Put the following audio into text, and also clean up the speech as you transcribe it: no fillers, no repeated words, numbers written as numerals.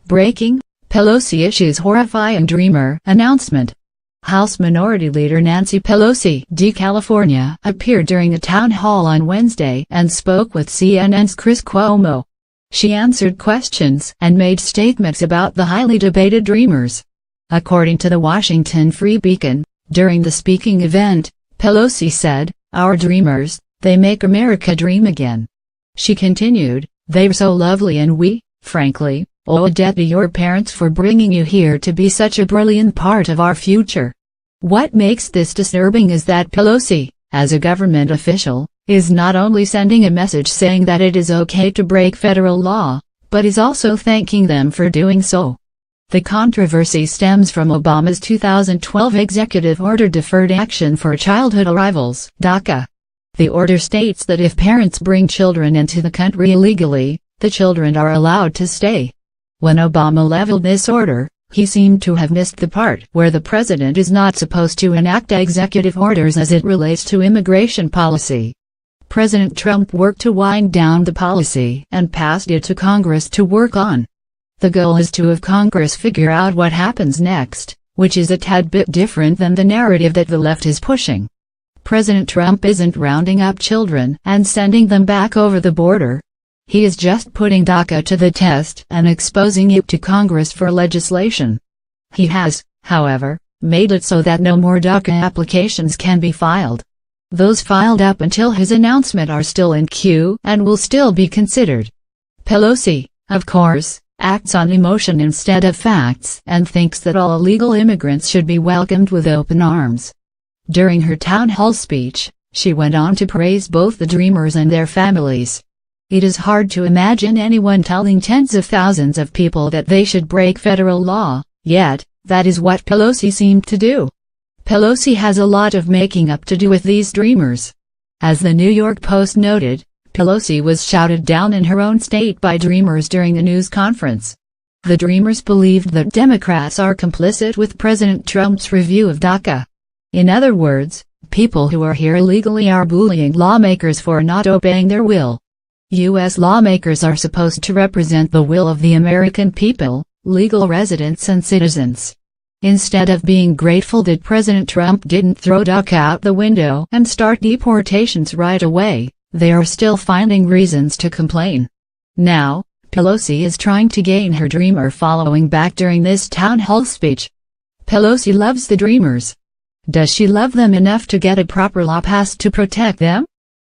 Breaking: Pelosi issues horrifying dreamer announcement. House Minority Leader Nancy Pelosi, D. California, appeared during a town hall on Wednesday and spoke with CNN's Chris Cuomo. She answered questions and made statements about the highly debated dreamers. According to the Washington Free Beacon, during the speaking event, Pelosi said, "Our dreamers, they make America dream again." She continued, "They're so lovely and we, frankly, owe a debt to your parents for bringing you here to be such a brilliant part of our future." What makes this disturbing is that Pelosi, as a government official, is not only sending a message saying that it is okay to break federal law, but is also thanking them for doing so. The controversy stems from Obama's 2012 Executive Order Deferred Action for Childhood Arrivals (DACA). The order states that if parents bring children into the country illegally, the children are allowed to stay. When Obama leveled this order, he seemed to have missed the part where the president is not supposed to enact executive orders as it relates to immigration policy. President Trump worked to wind down the policy and passed it to Congress to work on. The goal is to have Congress figure out what happens next, which is a tad bit different than the narrative that the left is pushing. President Trump isn't rounding up children and sending them back over the border. He is just putting DACA to the test and exposing it to Congress for legislation. He has, however, made it so that no more DACA applications can be filed. Those filed up until his announcement are still in queue and will still be considered. Pelosi, of course, acts on emotion instead of facts and thinks that all illegal immigrants should be welcomed with open arms. During her town hall speech, she went on to praise both the dreamers and their families. It is hard to imagine anyone telling tens of thousands of people that they should break federal law, yet, that is what Pelosi seemed to do. Pelosi has a lot of making up to do with these dreamers. As the New York Post noted, Pelosi was shouted down in her own state by dreamers during a news conference. The dreamers believed that Democrats are complicit with President Trump's review of DACA. In other words, people who are here illegally are bullying lawmakers for not obeying their will. U.S. lawmakers are supposed to represent the will of the American people, legal residents and citizens. Instead of being grateful that President Trump didn't throw DACA out the window and start deportations right away, they are still finding reasons to complain. Now, Pelosi is trying to gain her dreamer following back during this town hall speech. Pelosi loves the dreamers. Does she love them enough to get a proper law passed to protect them?